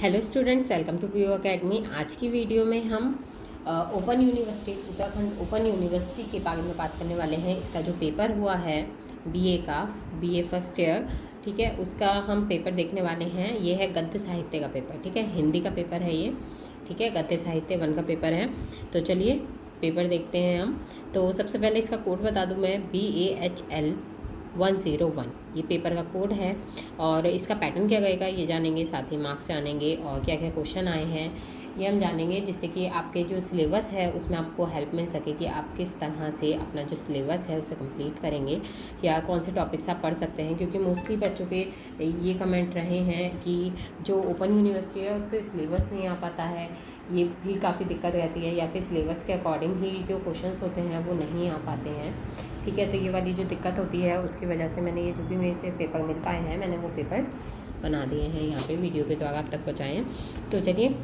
Hello students, welcome to PU academy. आज की video में हम open university Uttarakhand open university के बारे में बात करने वाले हैं। इसका जो पेपर हुआ है बीए फर्स्ट ईयर, ठीक है, उसका हम पेपर देखने वाले हैं। ये है गद्य साहित्य का पेपर, ठीक है, हिंदी का पेपर है ये, ठीक है, गद्य साहित्य 1 का पेपर है। तो चलिए पेपर देखते हैं हम। तो सबसे पहले इसका कोड बता दूं मैं, BAHL 101 ये पेपर का कोड है। और इसका पैटर्न क्या रहेगा ये जानेंगे, साथ ही मार्क्स जानेंगे और क्या क्या क्वेश्चन आए हैं ये हम जानेंगे, जिससे कि आपके जो सिलेबस है उसमें आपको हेल्प मिल सके कि आप किस तरह से अपना जो सिलेबस है उसे कंप्लीट करेंगे या कौन से टॉपिक्स आप पढ़ सकते हैं। क्योंकि मोस्टली बच्चों के ये कमेंट रहे हैं कि जो ओपन यूनिवर्सिटी है उसके सिलेबस नहीं आ पाता है, ये भी काफ़ी दिक्कत रहती है, या फिर सिलेबस के अकॉर्डिंग ही जो क्वेश्चंस होते हैं वो नहीं आ पाते हैं, ठीक है। तो ये वाली जो दिक्कत होती है उसकी वजह से मैंने ये जो भी मेरे से पेपर मिल पाए हैं मैंने वो पेपर्स बना दिए हैं, यहाँ पे वीडियो के द्वारा आप तक पहुँचाए हैं। तो चलिए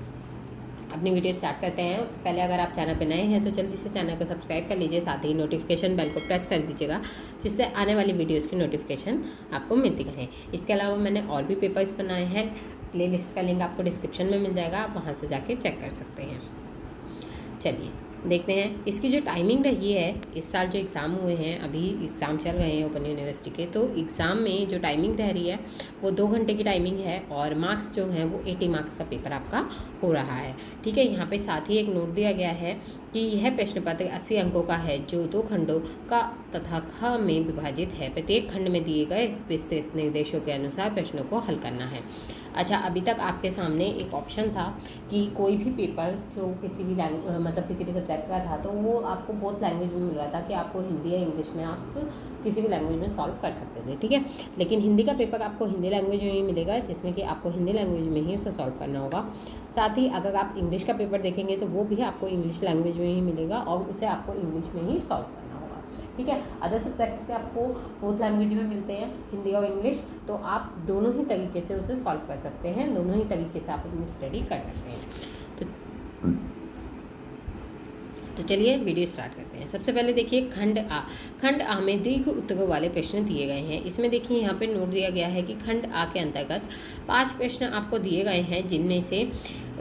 अपनी वीडियो स्टार्ट करते हैं। उससे पहले अगर आप चैनल पर नए हैं तो जल्दी से चैनल को सब्सक्राइब कर लीजिए, साथ ही नोटिफिकेशन बेल को प्रेस कर दीजिएगा, जिससे आने वाली वीडियोज़ की नोटिफिकेशन आपको मिलती रहे। इसके अलावा मैंने और भी पेपर्स बनाए हैं, प्लेलिस्ट का लिंक आपको डिस्क्रिप्शन में मिल जाएगा, आप वहाँ से जाके चेक कर सकते हैं। चलिए देखते हैं इसकी जो टाइमिंग रही है। इस साल जो एग्ज़ाम हुए हैं, अभी एग्ज़ाम चल रहे हैं ओपन यूनिवर्सिटी के, तो एग्ज़ाम में जो टाइमिंग रह रही है वो 2 घंटे की टाइमिंग है और मार्क्स जो हैं वो 80 मार्क्स का पेपर आपका हो रहा है, ठीक है। यहाँ पे साथ ही एक नोट दिया गया है कि यह प्रश्न पत्र 80 अंकों का है, जो 2 खंडों का तथा ख में विभाजित है। प्रत्येक खंड में दिए गए विस्तृत निर्देशों के अनुसार प्रश्नों को हल करना है। अच्छा, अभी तक आपके सामने एक ऑप्शन था कि कोई भी पेपर जो किसी भी मतलब किसी भी सब्जेक्ट का था, तो वो आपको बोथ लैंग्वेज में मिल रहा था कि आपको हिंदी या इंग्लिश में आप किसी भी लैंग्वेज में सॉल्व कर सकते थे, ठीक है। लेकिन हिंदी का पेपर आपको हिंदी लैंग्वेज में ही मिलेगा, जिसमें कि आपको हिंदी लैंग्वेज में ही उसे सॉल्व करना होगा। साथ ही अगर आप इंग्लिश का पेपर देखेंगे तो वो भी आपको इंग्लिश लैंग्वेज में ही मिलेगा और उसे आपको इंग्लिश में ही सॉल्व करना होगा, ठीक है। अदर सब्जेक्ट्स के आपको बोथ लैंग्वेज में मिलते हैं, हिंदी और इंग्लिश, तो आप दोनों ही तरीके से उसे सॉल्व कर सकते हैं, दोनों ही तरीके से आप अपनी स्टडी कर सकते हैं। तो चलिए वीडियो स्टार्ट करते हैं। सबसे पहले देखिए खंड आ में दीर्घ उत्तरों वाले प्रश्न दिए गए हैं। इसमें देखिए यहाँ पे नोट दिया गया है कि खंड आ के अंतर्गत 5 प्रश्न आपको दिए गए हैं, जिनमें से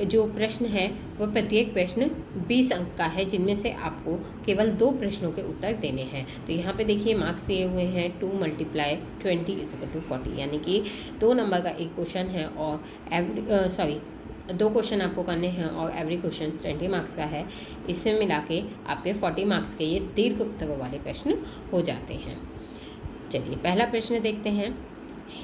जो प्रश्न है वह प्रत्येक प्रश्न 20 अंक का है, जिनमें से आपको केवल 2 प्रश्नों के उत्तर देने हैं। तो यहाँ पे देखिए मार्क्स दिए हुए हैं 2 × 20 = 40, यानी कि 2 नंबर का एक क्वेश्चन है और 2 क्वेश्चन आपको करने हैं और एवरी क्वेश्चन 20 मार्क्स का है। इससे मिला के आपके 40 मार्क्स के ये दीर्घ उत्तरों वाले प्रश्न हो जाते हैं। चलिए पहला प्रश्न देखते हैं।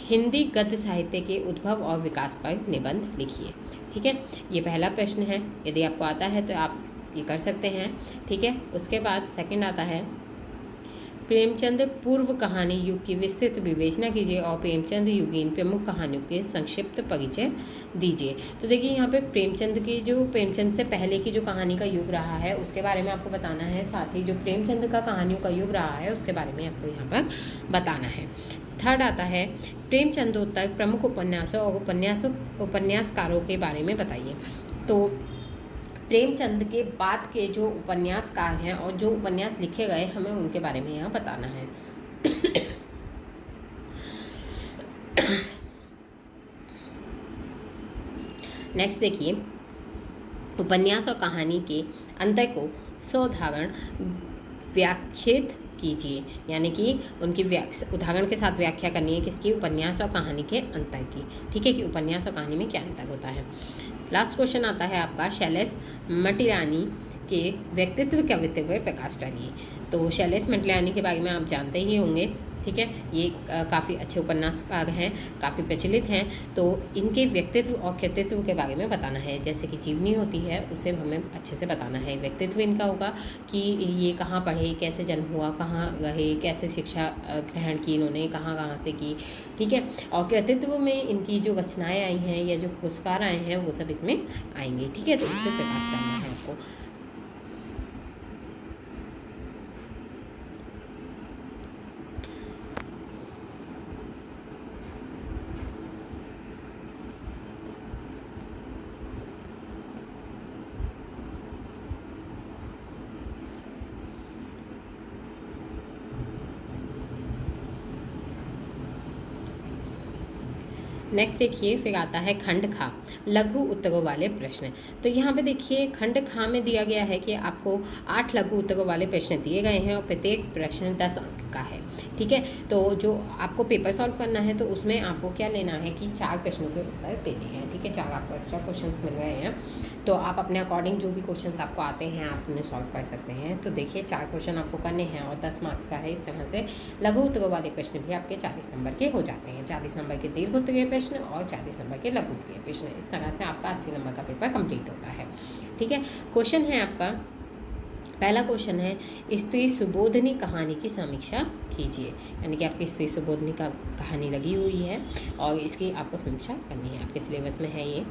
हिंदी गद्य साहित्य के उद्भव और विकास पर निबंध लिखिए, ठीक है। ये पहला प्रश्न है, यदि आपको आता है तो आप ये कर सकते हैं, ठीक है। उसके बाद सेकंड आता है, प्रेमचंद पूर्व कहानी युग की विस्तृत विवेचना कीजिए और प्रेमचंद युगीन प्रमुख कहानियों के संक्षिप्त परिचय दीजिए। तो देखिए यहाँ पे प्रेमचंद से पहले की जो कहानी का युग रहा है उसके बारे में आपको बताना है, साथ ही जो प्रेमचंद का कहानियों का युग रहा है उसके बारे में आपको यहाँ पर बताना है। थर्ड आता है, प्रेमचंदोत्तर प्रमुख उपन्यासों और उपन्यासकारों के बारे में बताइए। तो प्रेमचंद के बाद के जो उपन्यासकार हैं और जो उपन्यास लिखे गए हमें उनके बारे में यहाँ बताना है। नेक्स्ट देखिए, उपन्यास और कहानी के अंतर को साधारण व्याख्यात कीजिए, यानी कि उनकी उदाहरण के साथ व्याख्या करनी है किसकी, उपन्यास और कहानी के अंतर की, ठीक है, कि उपन्यास और कहानी में क्या अंतर होता है। लास्ट क्वेश्चन आता है आपका, शैलेश मटियानी के व्यक्तित्व कवित्व पर प्रकाश डालिए। तो शैलेश मटियानी के बारे में आप जानते ही होंगे, ठीक है। ये काफ़ी अच्छे उपन्यासकार हैं, काफ़ी प्रचलित हैं। तो इनके व्यक्तित्व और कृतित्व के बारे में बताना है, जैसे कि जीवनी होती है उसे हमें अच्छे से बताना है। व्यक्तित्व इनका होगा कि ये कहाँ पढ़े, कैसे जन्म हुआ, कहाँ रहे, कैसे शिक्षा ग्रहण की इन्होंने, कहाँ कहाँ से की, ठीक है। और कृतित्व में इनकी जो रचनाएँ आई हैं या जो पुरस्कार आए हैं वो सब इसमें आएंगे, ठीक है। तो इस पर प्रकाश डालना है आपको। नेक्स्ट देखिए, फिर आता है खंड खा, लघु उत्तरों वाले प्रश्न। तो यहाँ पे देखिए खंड खा में दिया गया है कि आपको 8 लघु उत्तरों वाले प्रश्न दिए गए हैं और प्रत्येक प्रश्न 10 अंक का है। ठीक है, तो जो आपको पेपर सॉल्व करना है तो उसमें आपको क्या लेना है कि 4 प्रश्नों के उत्तर देने हैं। ठीक है, 4 आपको एक्स्ट्रा क्वेश्चंस मिल रहे हैं, तो आप अपने अकॉर्डिंग जो भी क्वेश्चंस आपको आते हैं आप उन्हें सॉल्व कर सकते हैं। तो देखिए 4 क्वेश्चन आपको करने हैं और 10 मार्क्स का है। इस तरह से लघु उत्तरों वाले प्रश्न भी आपके 40 नंबर के हो जाते हैं। 40 नंबर के दीर्घ उत्तरीय प्रश्न और 40 नंबर के लघु उत्तरीय प्रश्न। इस तरह से आपका 80 नंबर का पेपर कंप्लीट होता है। ठीक है, क्वेश्चन है आपका, पहला क्वेश्चन है स्त्री सुबोधनी कहानी की समीक्षा कीजिए। यानी कि आपकी स्त्री सुबोधनी का कहानी लगी हुई है और इसकी आपको समीक्षा करनी है, आपके सिलेबस में है ये।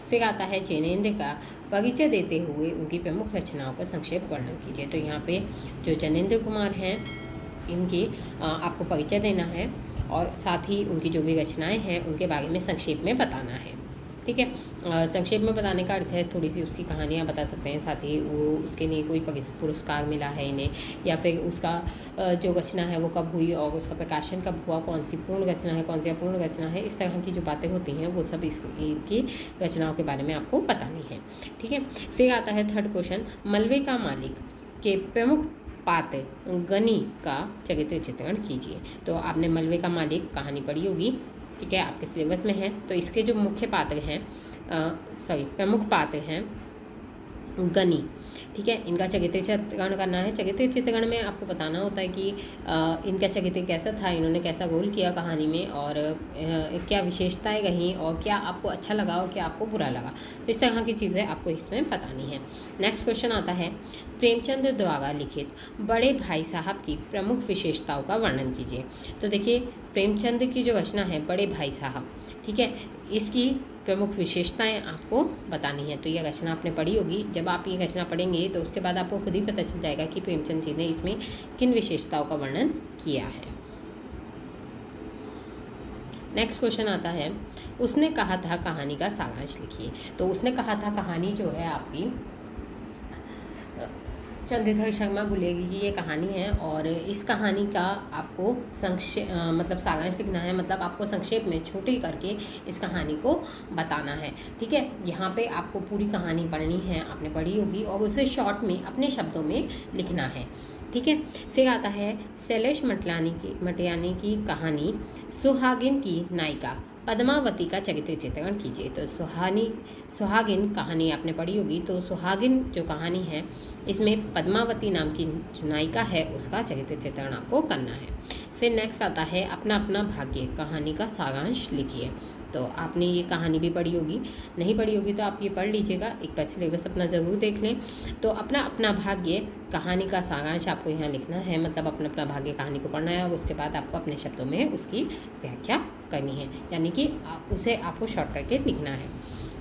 फिर आता है जैनेन्द्र का परिचय देते हुए उनकी प्रमुख रचनाओं का संक्षेप वर्णन कीजिए। तो यहाँ पे जो जैनेन्द्र कुमार हैं इनकी आपको परिचय देना है और साथ ही उनकी जो भी रचनाएँ हैं उनके बारे में संक्षेप में बताना है। ठीक है, संक्षेप में बताने का अर्थ है थोड़ी सी उसकी कहानियाँ बता सकते हैं, साथ ही वो उसके लिए कोई पुरस्कार मिला है इन्हें, या फिर उसका जो रचना है वो कब हुई और उसका प्रकाशन कब हुआ, कौन सी पूर्ण रचना है, कौन सी अपूर्ण रचना है। इस तरह की जो बातें होती हैं वो सब इनकी रचनाओं के बारे में आपको बतानी है। ठीक है, फिर आता है थर्ड क्वेश्चन, मलबे का मालिक के प्रमुख पात्र गनी का चरित्र चित्रण कीजिए। तो आपने मलबे का मालिक कहानी पढ़ी होगी, ठीक है, आपके सिलेबस में है। तो इसके जो मुख्य पात्र हैं प्रमुख पात्र हैं गनी। ठीक है, इनका चरित्र चित्रण करना है। चरित्र चित्रण में आपको बताना होता है कि इनका चरित्र कैसा था, इन्होंने कैसा रोल किया कहानी में और क्या विशेषताएं रहीं और क्या आपको अच्छा लगा और क्या आपको बुरा लगा। तो इस तरह की चीज़ें आपको इसमें बतानी है। नेक्स्ट क्वेश्चन आता है, प्रेमचंद द्वारा लिखित बड़े भाई साहब की प्रमुख विशेषताओं का वर्णन कीजिए। तो देखिए प्रेमचंद की जो रचना है बड़े भाई साहब, ठीक है, इसकी प्रमुख विशेषताएं आपको बतानी है। तो ये रचना आपने पढ़ी होगी, जब आप ये रचना पढ़ेंगे तो उसके बाद आपको खुद ही पता चल जाएगा कि प्रेमचंद जी ने इसमें किन विशेषताओं का वर्णन किया है। नेक्स्ट क्वेश्चन आता है, उसने कहा था कहानी का सारांश लिखिए। तो उसने कहा था कहानी जो है आपकी चंद्रधर शर्मा गुलेरी की ये कहानी है और इस कहानी का आपको मतलब सारांश लिखना है, मतलब आपको संक्षेप में छोटी करके इस कहानी को बताना है। ठीक है, यहाँ पे आपको पूरी कहानी पढ़नी है, आपने पढ़ी होगी, और उसे शॉर्ट में अपने शब्दों में लिखना है। ठीक है, फिर आता है शैलेश मटियानी की कहानी सुहागिन की नायिका पद्मावती का चरित्र चित्रण कीजिए। तो सुहागिन कहानी आपने पढ़ी होगी, तो सुहागिन जो कहानी है इसमें पद्मावती नाम की जो नायिका है उसका चरित्र चित्रण आपको करना है। फिर नेक्स्ट आता है अपना अपना भाग्य कहानी का सारांश लिखिए। तो आपने ये कहानी भी पढ़ी होगी, नहीं पढ़ी होगी तो आप ये पढ़ लीजिएगा, एक बार सिलेबस अपना ज़रूर देख लें। तो अपना अपना भाग्य कहानी का सारांश आपको यहाँ लिखना है, मतलब अपना अपना भाग्य कहानी को पढ़ना है और उसके बाद आपको अपने शब्दों में उसकी व्याख्या करनी है, यानी कि उसे आपको शॉर्ट करके लिखना है।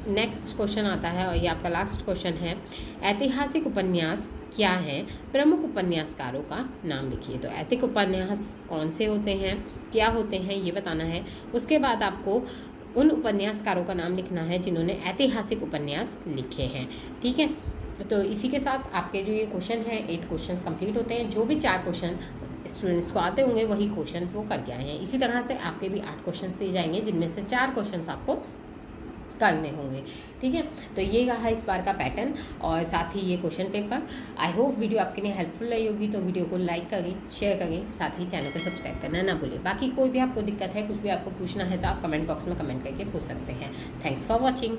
नेक्स्ट क्वेश्चन आता है और ये आपका लास्ट क्वेश्चन है, ऐतिहासिक उपन्यास क्या है, प्रमुख उपन्यासकारों का नाम लिखिए। तो ऐतिहासिक उपन्यास कौन से होते हैं, क्या होते हैं, ये बताना है। उसके बाद आपको उन उपन्यासकारों का नाम लिखना है जिन्होंने ऐतिहासिक उपन्यास लिखे हैं। ठीक है, तो इसी के साथ आपके जो ये क्वेश्चन है 8 क्वेश्चन कंप्लीट होते हैं। जो भी 4 क्वेश्चन स्टूडेंट्स को आते होंगे वही क्वेश्चन वो करके आए हैं। इसी तरह से आपके भी 8 क्वेश्चन दिए जाएंगे जिनमें से 4 क्वेश्चन आपको करने होंगे। ठीक है, तो ये रहा इस बार का पैटर्न और साथ ही ये question paper. I hope video आपके लिए हेल्पफुल रही होगी, तो वीडियो को लाइक करें, शेयर करें, साथ ही चैनल को सब्सक्राइब करना ना भूलें। बाकी कोई भी आपको दिक्कत है, कुछ भी आपको पूछना है तो आप कमेंट बॉक्स में कमेंट करके पूछ सकते हैं। Thanks for watching.